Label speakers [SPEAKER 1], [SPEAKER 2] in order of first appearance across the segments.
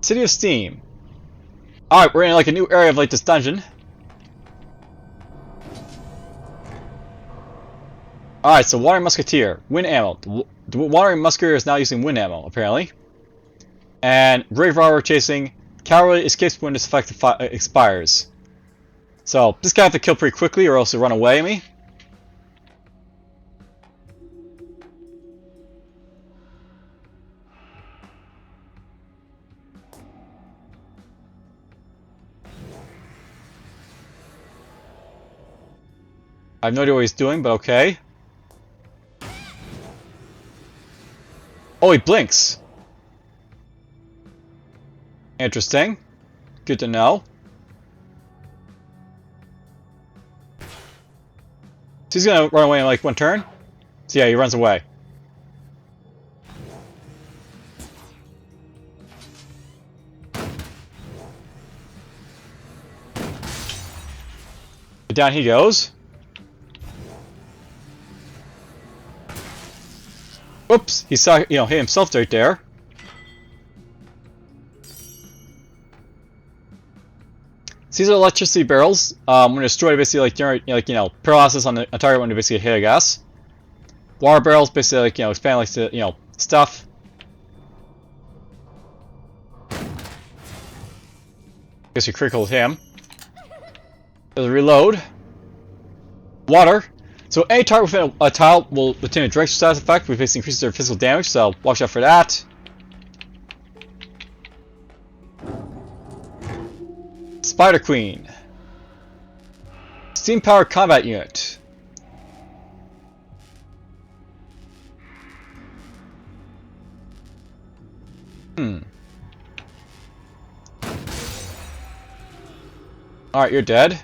[SPEAKER 1] City of Steam. Alright, we're in like a new area of like this dungeon. Alright, so Wandering Musketeer. Wind ammo. The Wandering Musketeer is now using wind ammo, apparently. And Grave Robber chasing. Cavalry escapes when this effect expires. So, this guy I have to kill pretty quickly or else he'll run away at me. I have no idea what he's doing, but okay. Oh, he blinks. Interesting. Good to know. So he's gonna run away in like one turn. So yeah, he runs away. But down he goes. Oops, he saw, hit himself right there. So these are electricity barrels. When destroyed, basically like generate, paralysis on the target when they basically hit, I guess. Water barrels, basically like expand like the stuff. Guess you critical him. There's a reload. Water. So any target within a tile will obtain a direct status effect, which basically increases their physical damage, so watch out for that. Spider Queen. Steam powered combat unit. Alright, you're dead.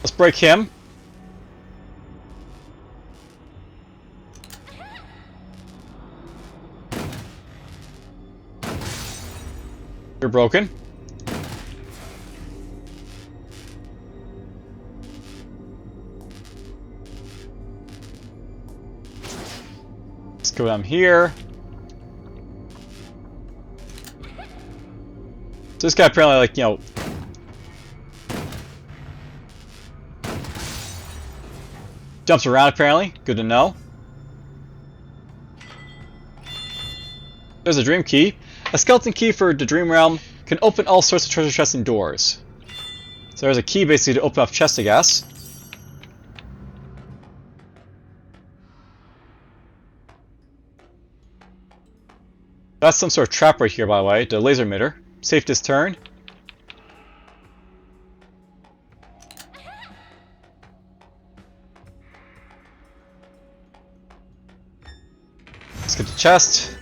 [SPEAKER 1] Let's break him. You're broken. Let's go down here. So this guy apparently jumps around apparently. Good to know. There's a dream key. A skeleton key for the dream realm can open all sorts of treasure chests and doors. So there's a key basically to open up chests, I guess. That's some sort of trap right here, by the way. The laser emitter. Safe this turn. Let's get the chest.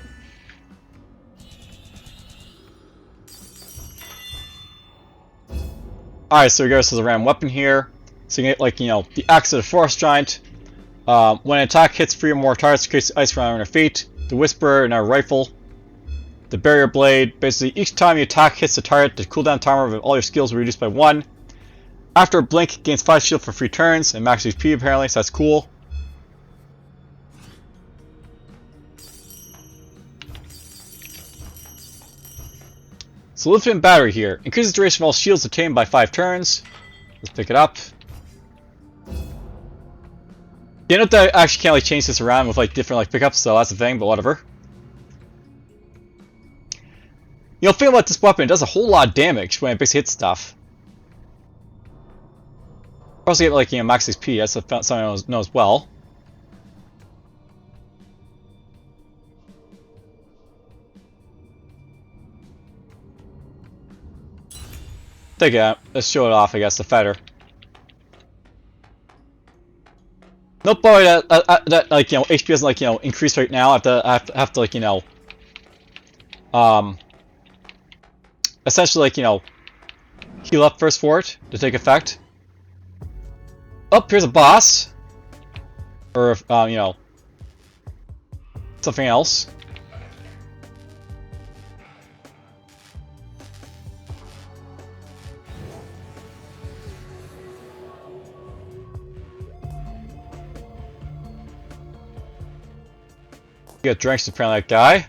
[SPEAKER 1] Alright, so regardless of the random weapon here. So you get the axe of the forest giant. When an attack hits 3 or more targets, it creates ice around their feet. The whisperer and our rifle. The barrier blade. Basically, each time your attack hits the target, the cooldown timer of all your skills will be reduced by 1. After a blink, gains 5 shield for 3 turns and max HP apparently, so that's cool. So lithium battery here. Increases duration of all shields obtained by 5 turns. Let's pick it up. You know that I actually can't change this around with different pickups, so that's a thing, but whatever. Feel about this weapon, it does a whole lot of damage when it basically hits stuff. Also get max XP, that's something I know as well. Take it out. Let's show it off, I guess, the feather. Nope, boy, that HP doesn't increase right now. I have to essentially heal up first for it to take effect. Oh, here's a boss, or something else. Get drenched apparently, that guy.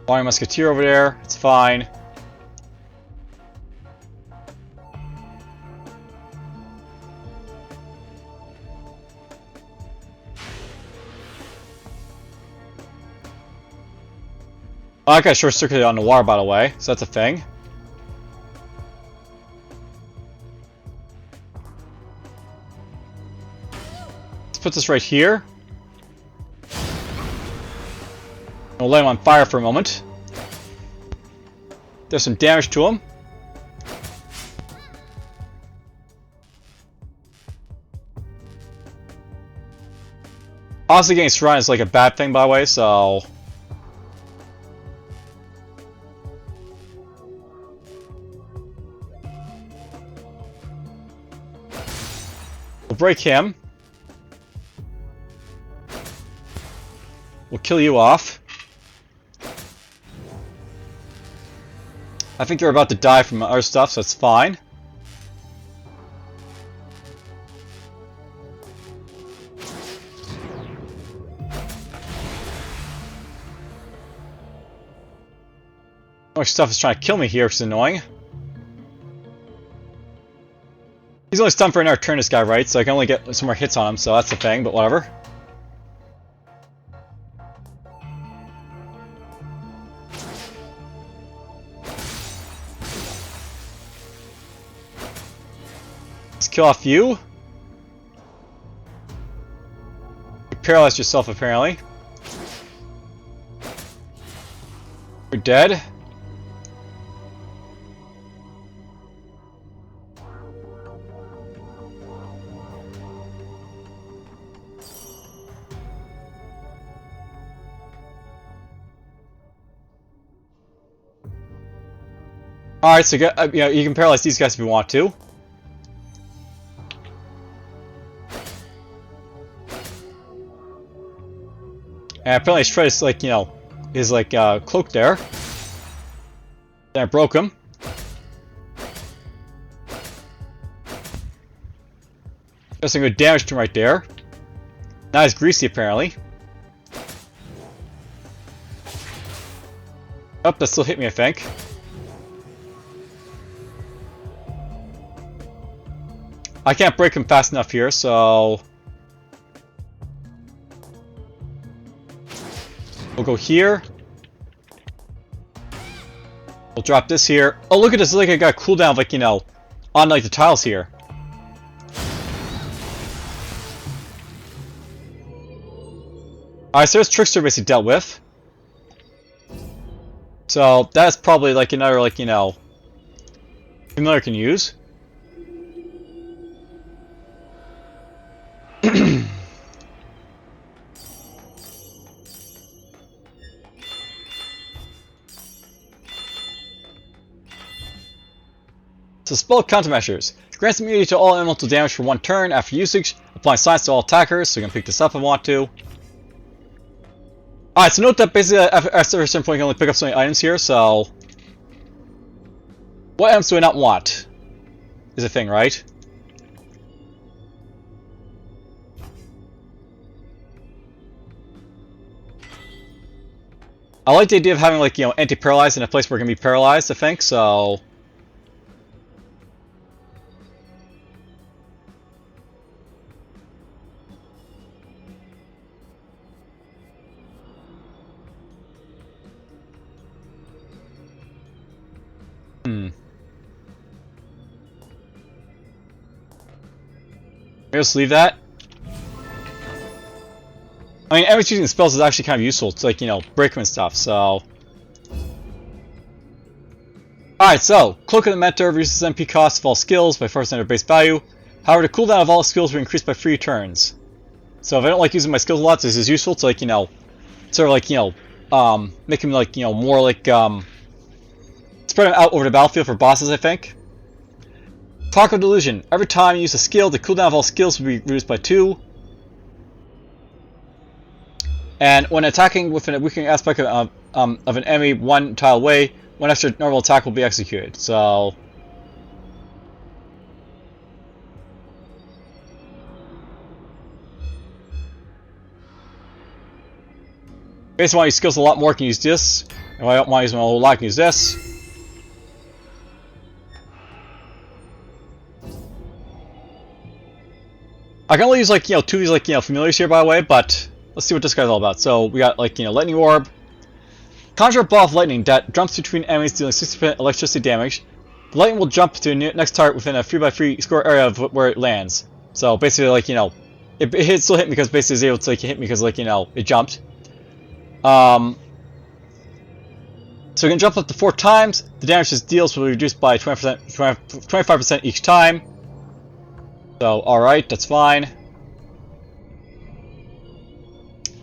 [SPEAKER 1] Flying musketeer over there. It's fine. Oh, I got short circuited on the water, by the way, so that's a thing. Let's put this right here. We'll light him on fire for a moment. There's some damage to him. Honestly, getting surrounded is like a bad thing, by the way, so... We'll break him. We'll kill you off. I think you're about to die from other stuff, so it's fine. Much stuff is trying to kill me here, which is annoying. He's only stunned for another turn, this guy, right? So I can only get some more hits on him, so that's the thing, but whatever. Let's kill off you. You paralyzed yourself, apparently. You're dead. Alright, so you can paralyze these guys if you want to. And apparently his shred is like, is like cloak there. Then I broke him. Got some good damage to him right there. Now he's greasy apparently. Oh, that still hit me, I think. I can't break him fast enough here, so... We'll go here. We'll drop this here. Oh, look at this, like I got a cooldown, like, on, like, the tiles here. Alright, so there's Trickster basically dealt with. So, that's probably, like, another, like, familiar can use. So spell countermeasures. Grants immunity to all elemental damage for 1 turn after usage. Applying silence to all attackers, so you can pick this up if I want to. Alright, so note that basically after a certain point you can only pick up so many items here, so... What items do I not want? Is a thing, right? I like the idea of having, like, anti-paralyzed in a place where it can be paralyzed, I think, so... Maybe just leave that. I mean, enemies using spells is actually kind of useful to, like, break them and stuff, so... Alright, so, Cloak of the Mentor reduces MP cost of all skills by 4% of base value. However, the cooldown of all skills will increase by 3 turns. So if I don't like using my skills a lot, this is useful to, like, sort of like, make them, like, more like, spread them out over the battlefield for bosses, I think. Talk of Delusion. Every time you use a skill, the cooldown of all skills will be reduced by 2. And when attacking with a weakening aspect of an enemy 1 tile away, 1 extra normal attack will be executed. So... Basically, when I use skills a lot more, I can use this. And if I don't want to use them a whole lot, I can use this. I can only use like, two of these like, familiars here, by the way, but let's see what this guy's all about. So we got like, lightning orb. Conjure a ball of lightning that jumps between enemies, dealing 60% electricity damage. The lightning will jump to the next target within a 3x3 square area of where it lands. So basically, like, it still hit me because basically it's able to like hit me because like, it jumped. So we can jump up to 4 times. The damage it deals will be reduced by 25% each time. So, alright, that's fine.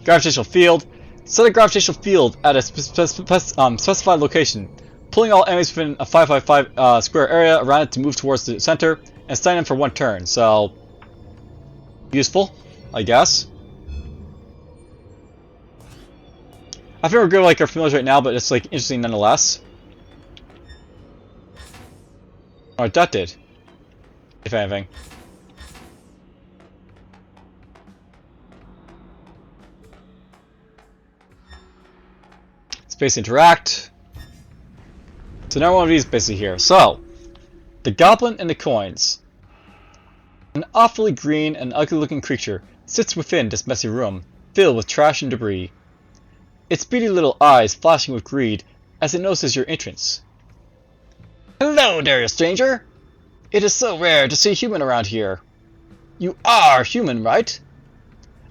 [SPEAKER 1] Gravitational field. Set a gravitational field at a specified location, pulling all enemies within a 5x5 square area around it to move towards the center, and stun them for 1 turn. So, useful, I guess. I think we're good like our familiars right now, but it's like interesting nonetheless. Alright, that did. If anything. Space interact. So now one of these basically here. So, the goblin and the coins. An awfully green and ugly looking creature sits within this messy room, filled with trash and debris. Its beady little eyes flashing with greed as it notices your entrance. Hello there, stranger! It is so rare to see a human around here. You are human, right?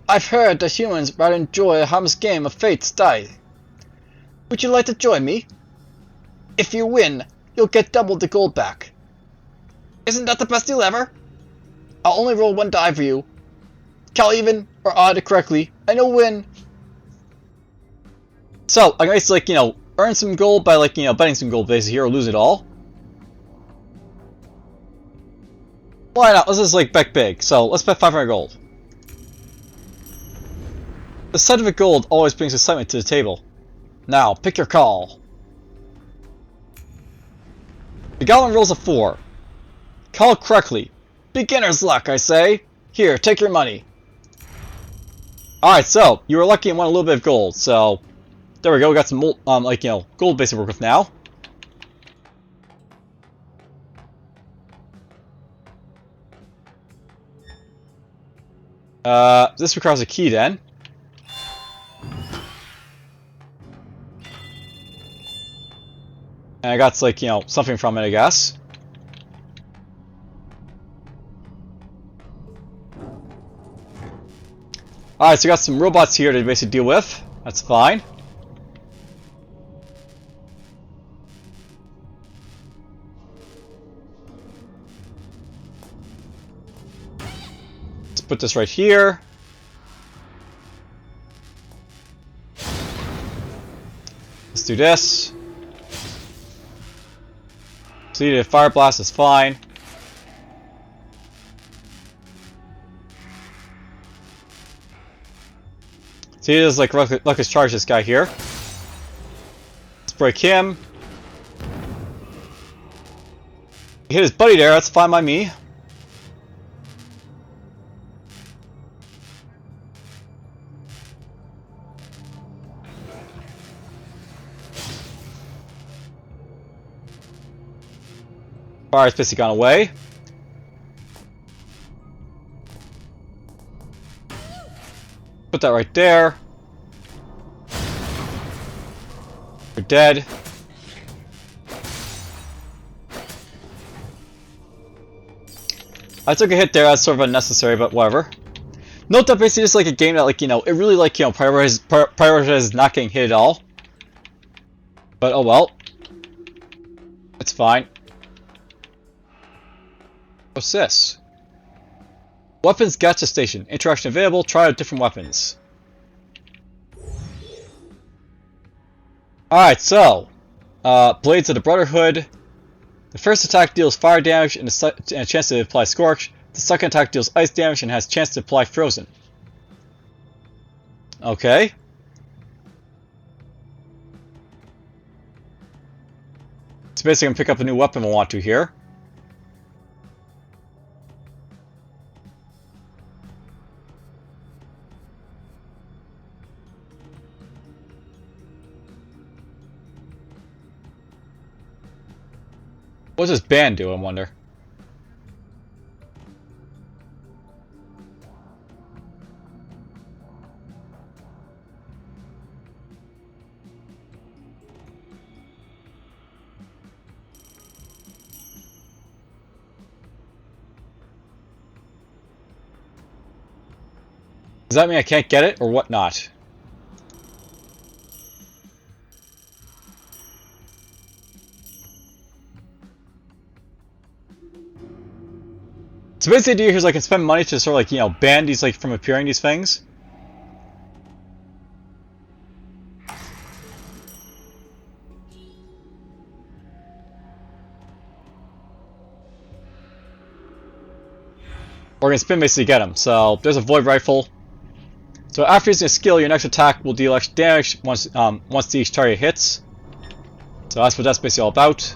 [SPEAKER 1] I've heard that humans rather enjoy a harmless game of Fate's Die. Would you like to join me? If you win, you'll get double the gold back. Isn't that the best deal ever? I'll only roll 1 die for you. Count even or odd it correctly, and you'll win. So, I guess like, earn some gold by like, betting some gold basically here or lose it all. Why not? Let's just like bet big. So, let's bet 500 gold. The sight of a gold always brings excitement to the table. Now, pick your call. The goblin rolls a 4. Call correctly. Beginner's luck, I say. Here, take your money. Alright, so, you were lucky and won a little bit of gold, so... There we go, we got some, gold base to work with now. This requires a key then. And I got, like, something from it, I guess. Alright, so we got some robots here to basically deal with. That's fine. Let's put this right here. Let's do this. Completed fire blast is fine. So he does like Lucas charge this guy here. Let's break him. He hit his buddy there, that's fine by me. Fire's basically gone away. Put that right there. You're dead. I took a hit there, that's sort of unnecessary, but whatever. Note that basically it's like a game that like, it really like, prioritizes not getting hit at all. But oh well. It's fine. What's this? Weapons Gacha Station. Interaction available. Try out different weapons. Alright, so. Blades of the Brotherhood. The first attack deals fire damage and a chance to apply Scorch. The second attack deals ice damage and has a chance to apply Frozen. Okay. So basically I can pick up a new weapon if I want to here. What's this band do, I wonder? Does that mean I can't get it, or what not? So basically the idea here is I can spend money to sort of like, you know, ban these like from appearing, these things. Or I can spin basically to get them. So there's a void rifle. So after using a skill, your next attack will deal extra damage once each target hits. So that's what that's basically all about.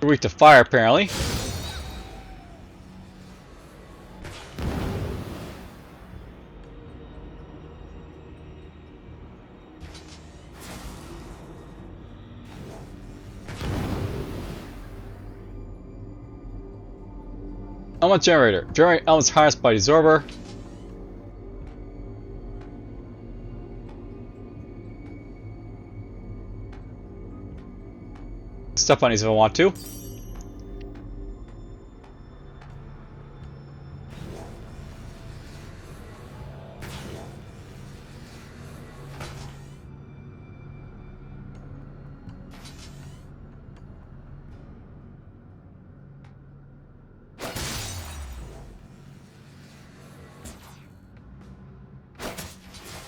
[SPEAKER 1] You're weak to fire, apparently. Element generator. Generate elements harnessed by the absorber. Step on these if I want to.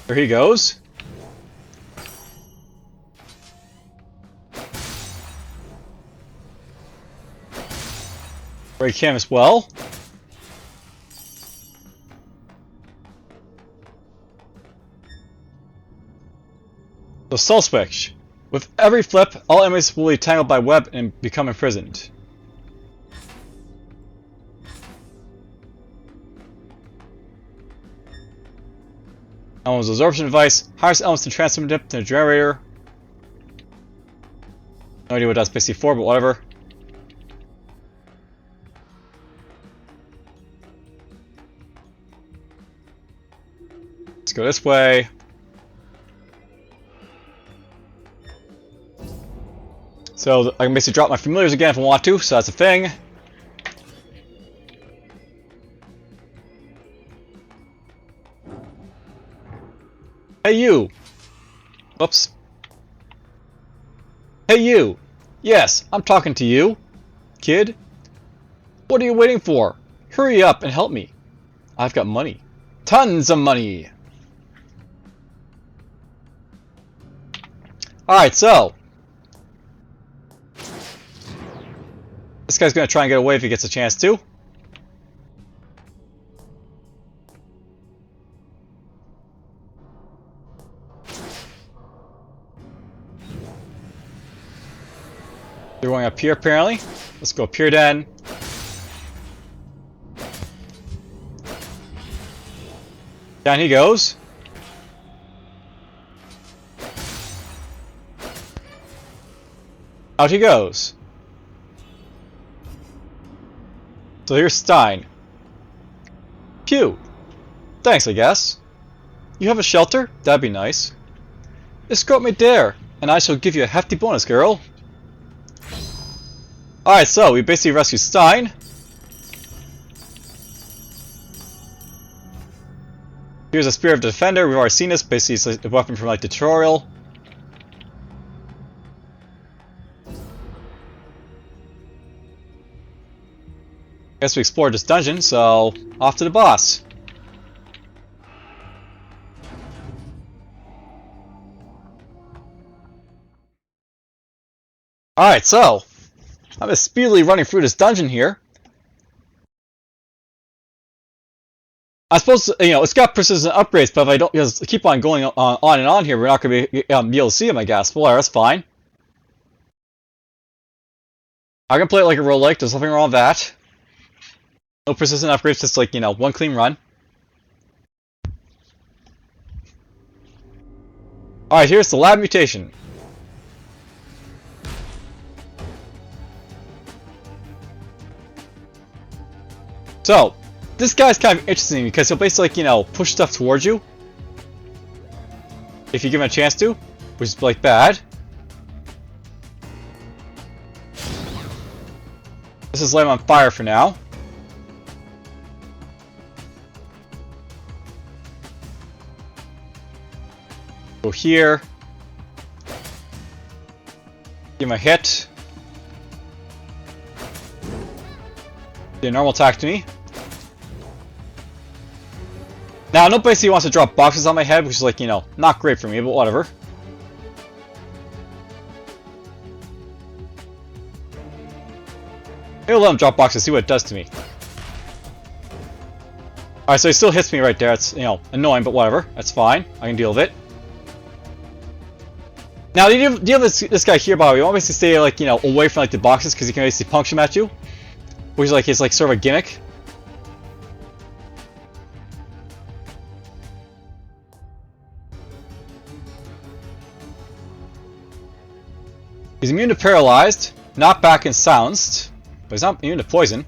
[SPEAKER 1] There he goes. Break him as well. So Soul Switch. With every flip, all enemies will be tangled by web and become imprisoned. Elements absorption device. Hires elements to transmit them to the generator. No idea what that's basically for, but whatever. Let's go this way. So I can basically drop my familiars again if I want to, so that's a thing. Hey you! Oops. Hey you! Yes, I'm talking to you, kid. What are you waiting for? Hurry up and help me. I've got money. Tons of money! Alright, so. This guy's gonna try and get away if he gets a chance to. They're going up here apparently. Let's go up here then. Down he goes. Out he goes. So here's Stein. Pew. Thanks, I guess. You have a shelter? That'd be nice. Escort me there, and I shall give you a hefty bonus, girl. Alright, so we basically rescued Stein. Here's a Spear of the Defender. We've already seen this. Basically, it's like a weapon from like the tutorial. Guess we explored this dungeon, so off to the boss. Alright, so I'm just speedily running through this dungeon here. I suppose, you know, it's got persistent upgrades, but if I don't just keep on going on and on here, we're not going to be able to see them, I guess. Well, that's fine. I can play it like a roguelike, there's nothing wrong with that. No persistent upgrades, just like, you know, one clean run. Alright, here's the lab mutation. So, this guy's kind of interesting because he'll basically, like, you know, push stuff towards you. If you give him a chance to, which is, like, bad. This is light him on fire for now. Go here. Give him a hit. Do a normal attack to me. Now, I know basically he wants to drop boxes on my head, which is, like, you know, not great for me, but whatever. Maybe I'll let him drop boxes, see what it does to me. Alright, so he still hits me right there. It's, you know, annoying, but whatever. That's fine. I can deal with it. Now, the deal with this guy here, Bobby, you want me to stay, like, you know, away from, like, the boxes, because he can basically punch them at you. Which is, like, his, like, sort of a gimmick. He's immune to paralyzed, not back and silenced, but he's not immune to poison.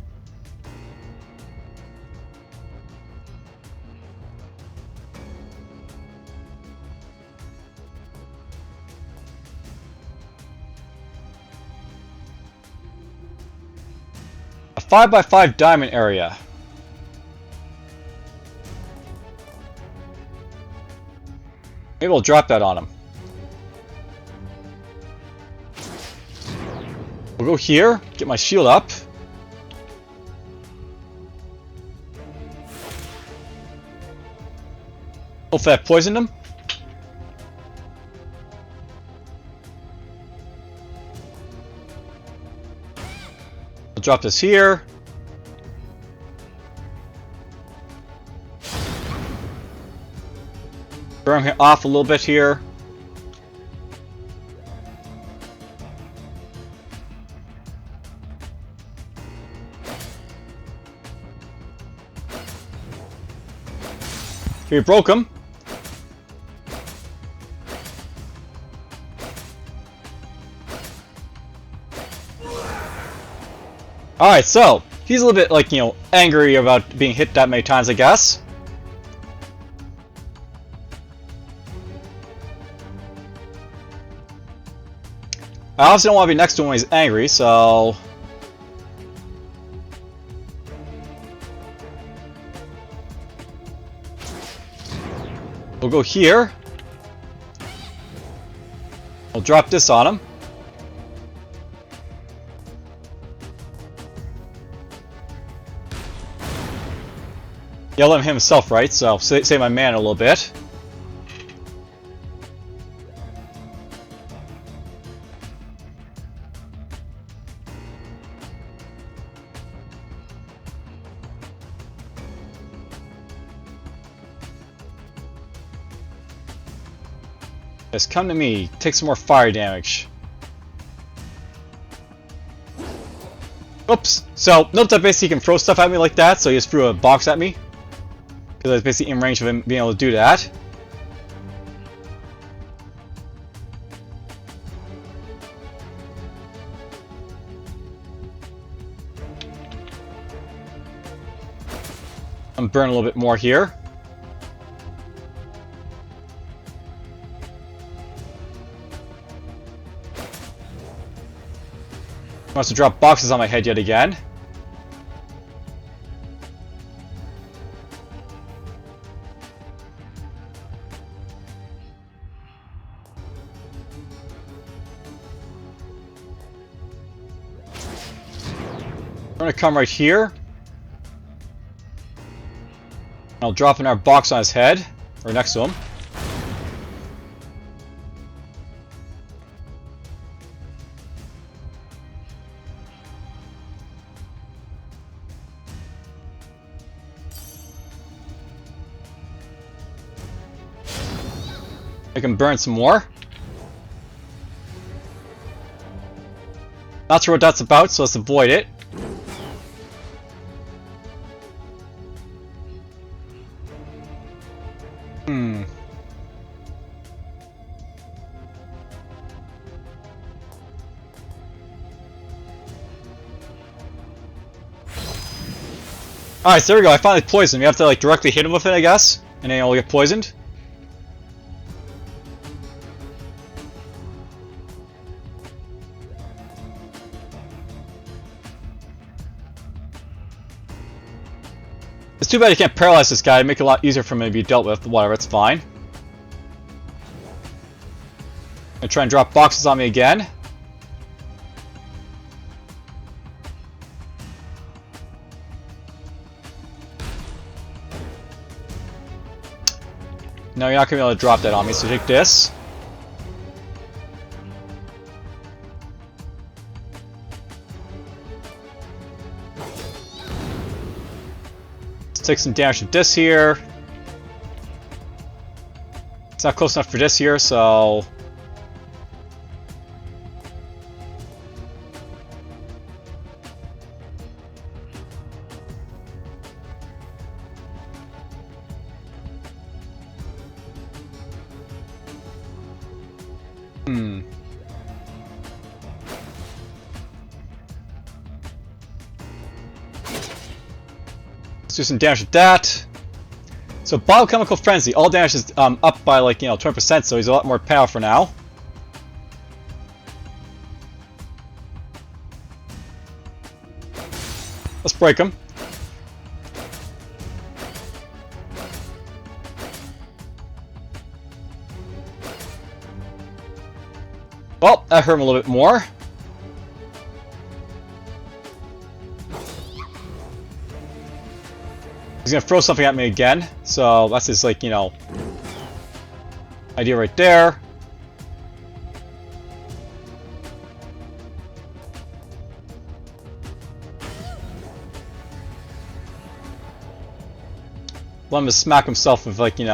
[SPEAKER 1] A 5x5 diamond area. Maybe we'll drop that on him. We'll go here, get my shield up. Hopefully I poisoned him. I'll drop this here. Burn him off a little bit here. We broke him. Alright, so he's a little bit, like, you know, angry about being hit that many times, I guess. I obviously don't want to be next to him when he's angry, so we'll go here. We'll drop this on him. Yell at him himself, right? So save my mana a little bit. Just come to me. Take some more fire damage. Oops. So, note that basically he can throw stuff at me like that, so he just threw a box at me. Because I was basically in range of him being able to do that. I'm burning a little bit more here. He wants to drop boxes on my head yet again. We're gonna come right here. I'll drop another box on his head, or next to him. I can burn some more. Not sure what that's about, so let's avoid it. Hmm. Alright, so there we go. I finally poisoned. You have to like directly hit him with it, I guess. And then you'll get poisoned. It's too bad you can't paralyze this guy. It'd make it a lot easier for him to be dealt with. Whatever, it's fine. Gonna try and drop boxes on me again. No, you're not gonna be able to drop that on me, so take this. Let's take some damage with this here. It's not close enough for this here, so... Let's do some damage with that. So biochemical frenzy, all damage is up by like 20%, so he's a lot more powerful now. Let's break him. Well, that hurt him a little bit more. He's gonna throw something at me again, so that's his like, idea right there. Let him to smack himself with like, his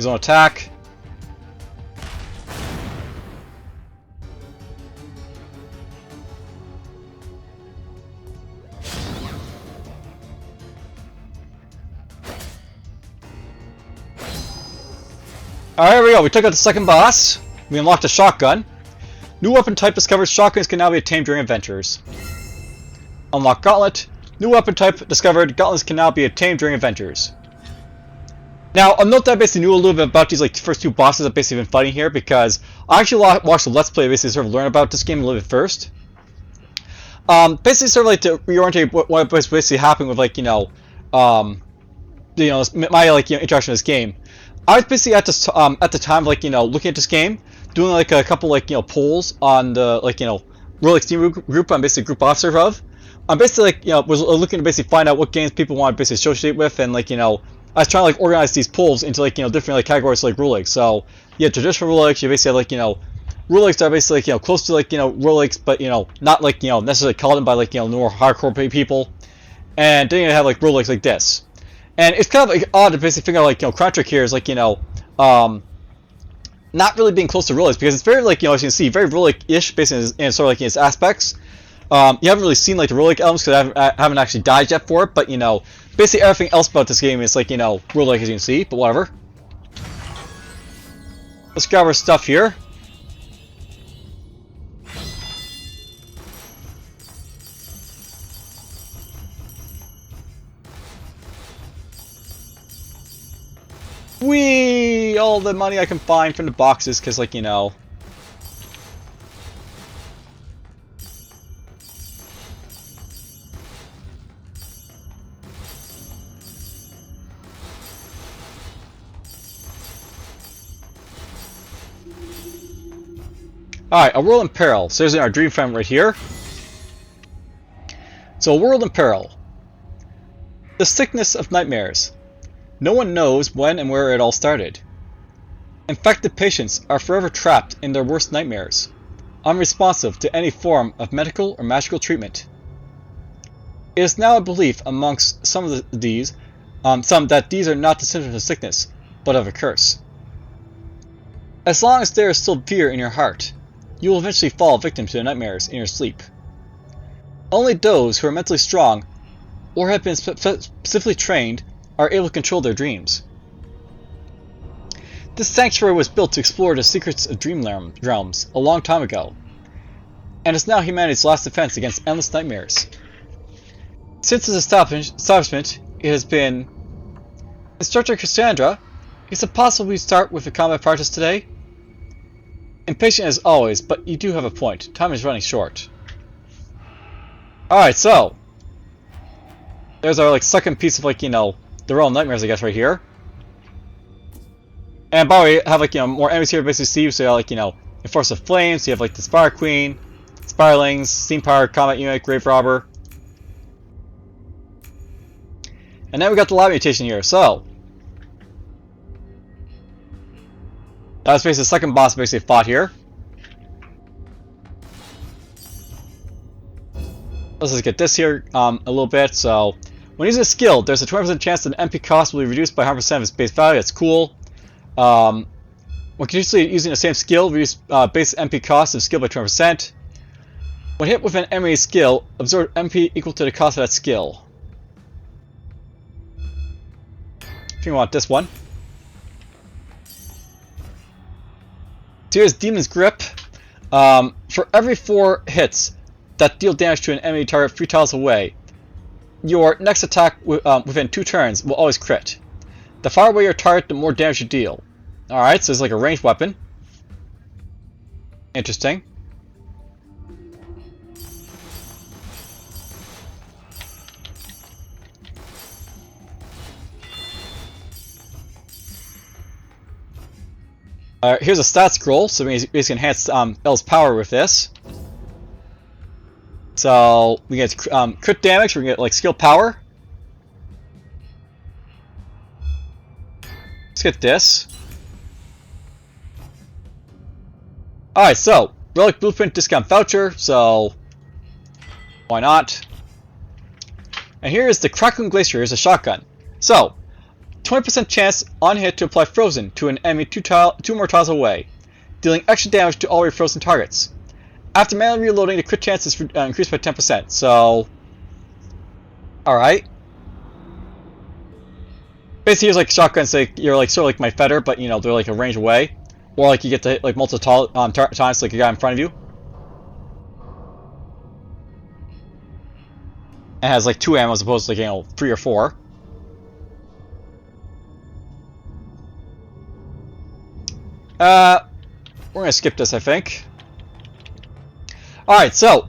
[SPEAKER 1] own attack. Alright, here we go. We took out the second boss. We unlocked a shotgun. New weapon type discovered. Shotguns can now be attained during adventures. Unlock gauntlet. New weapon type discovered. Gauntlets can now be attained during adventures. Now, I'll note that I basically knew a little bit about these like first two bosses I've basically been fighting here because I actually watched the Let's Play to basically sort of learn about this game a little bit first. Basically sort of like to reorientate what was basically happening with like, my like interaction with this game. I was basically at the time like looking at this game, doing like a couple like polls on the like Rogue-lite Steam group I'm basically group officer of. I'm basically like was looking to basically find out what games people want to basically associate with, and like I was trying to like organize these polls into like different like categories like roguelites. So yeah, traditional roguelites, you basically have like roguelites that are basically like close to like roguelites, but not like necessarily called them by like more hardcore people. And then you have like roguelites like this. And it's kind of like odd to basically figure out like Contratrick here is like not really being close to roguelites because it's very like as you can see very roguelite-ish based in sort of like its aspects. You haven't really seen like the roguelike elements because I haven't actually died yet for it, but basically everything else about this game is like roguelike as you can see, but whatever. Let's grab our stuff here. Whee! All the money I can find from the boxes, because, like, Alright, a world in peril. So there's our dream frame right here. So, a world in peril. The sickness of nightmares. No one knows when and where it all started. Infected patients are forever trapped in their worst nightmares, unresponsive to any form of medical or magical treatment. It is now a belief amongst some that these are not the symptoms of sickness, but of a curse. As long as there is still fear in your heart, you will eventually fall victim to the nightmares in your sleep. Only those who are mentally strong or have been specifically trained are able to control their dreams. This sanctuary was built to explore the secrets of dream realms a long time ago, and is now humanity's last defense against endless nightmares. Since its establishment, it has been... Instructor Cassandra, is it possible we start with the combat practice today? Impatient as always, but you do have a point. Time is running short. Alright, so... There's our, second piece of, the realm nightmares, I guess, right here. And by the way, have, more enemies here to basically see. So you have, Enforcer of Flames, you have, the Spire Queen, Spirelings, Steam Powered Combat Unit, Grave Robber. And then we got the Lab Mutation here, so... That was basically the second boss basically fought here. Let's just get this here a little bit. So, when using a skill, there's a 20% chance that an MP cost will be reduced by 100% of its base value. That's cool. When continuously using the same skill, reduce base MP cost of skill by 20%. When hit with an enemy skill, absorb MP equal to the cost of that skill. If you want this one. So here's Demon's Grip. For every 4 hits that deal damage to an enemy target 3 tiles away, your next attack within 2 turns will always crit. The farther away your target, the more damage you deal. Alright, so it's like a ranged weapon. Interesting. Here's a stat scroll, so we basically enhance L's power with this. So we get crit damage, we get skill power. Let's get this. Alright, so Relic Blueprint discount voucher, so why not? And here's the Kraken Glacier, here's a shotgun. So 20% chance on hit to apply Frozen to an enemy 2 more tiles away, dealing extra damage to all your frozen targets. After manually reloading, the crit chance is increased by 10%. So, alright. Basically, here's shotguns. So you're sort of like my feather, but they're a range away, or you get to hit multiple times, like a guy in front of you. It has 2 ammo as opposed to 3 or 4. We're gonna skip this, I think. Alright, so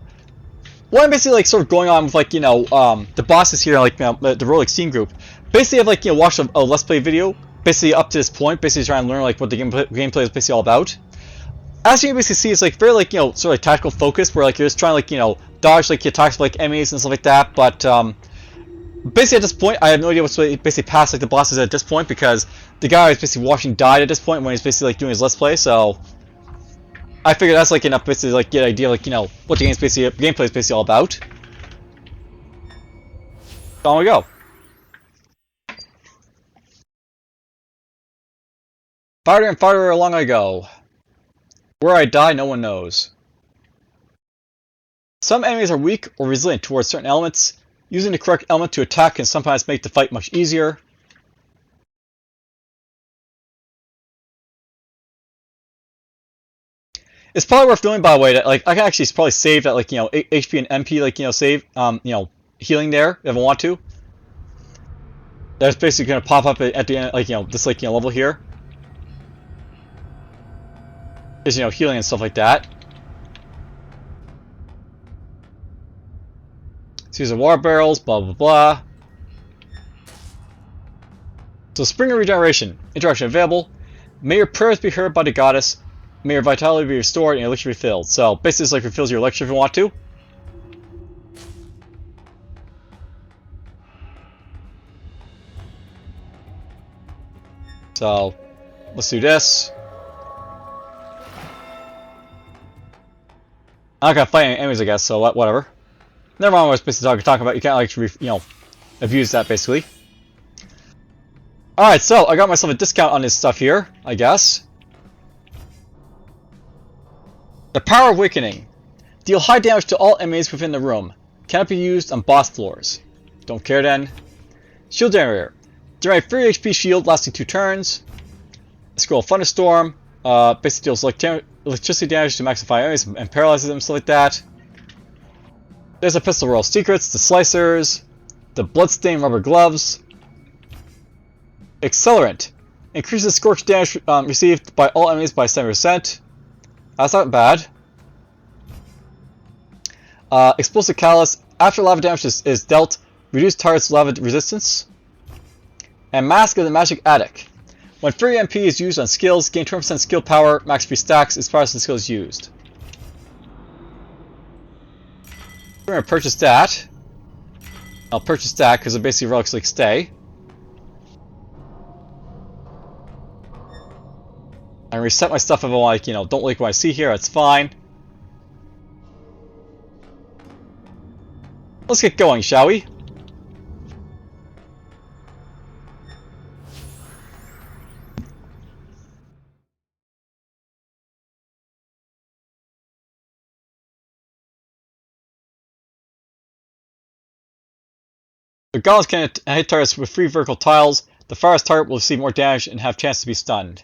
[SPEAKER 1] what I'm basically sort of going on with the bosses here, the Rogue Steam group. Basically, I've watched a Let's Play video, basically up to this point, basically trying to learn what the gameplay is basically all about. As you can basically see, it's very sort of tactical focus, where you're just trying to dodge attacks of enemies and stuff like that. But basically at this point, I have no idea what's basically past the bosses at this point, because the guy I was basically watching died at this point when he's basically doing his Let's Play. So I figured that's enough basically get an idea of what the gameplay is basically all about. So on we go. Farther and farther along I go. Where I die, no one knows. Some enemies are weak or resilient towards certain elements. Using the correct element to attack can sometimes make the fight much easier. It's probably worth knowing, by the way, that I can actually probably save that HP and MP save healing there if I want to. That's basically gonna pop up at the end this level here. Is healing and stuff like that. So these are water barrels, blah blah blah. So Spring of Regeneration, interaction available. May your prayers be heard by the goddess. May your vitality be restored and your elixir be filled. So basically it's refills your elixir if you want to. So let's do this. I'm not gonna fight any enemies, I guess, so whatever. Never mind what I was basically talking about. You can't actually, abuse that, basically. Alright, so I got myself a discount on this stuff here, I guess. The Power of Awakening. Deal high damage to all enemies within the room. Cannot be used on boss floors. Don't care then. Shield Generator. Generate 3 HP shield lasting 2 turns. Scroll Thunderstorm. Basically deals electricity damage to maxify enemies and paralyzes them, stuff like that. There's a Pistol Royal Secrets, the Slicers, the Bloodstained Rubber Gloves. Accelerant. Increases scorch damage received by all enemies by 7%. That's not bad. Explosive Callus. After lava damage is dealt, reduce target's lava resistance. And Mask of the Magic Attic. When free MP is used on skills, gain 20% skill power, max free stacks as far as the skill is used. We're going to purchase that. I'll purchase that because it basically relics like stay. And reset my stuff if I like, don't like what I see here, that's fine. Let's get going, shall we? The goblins can hit targets with free vertical tiles. The farthest target will receive more damage and have chance to be stunned.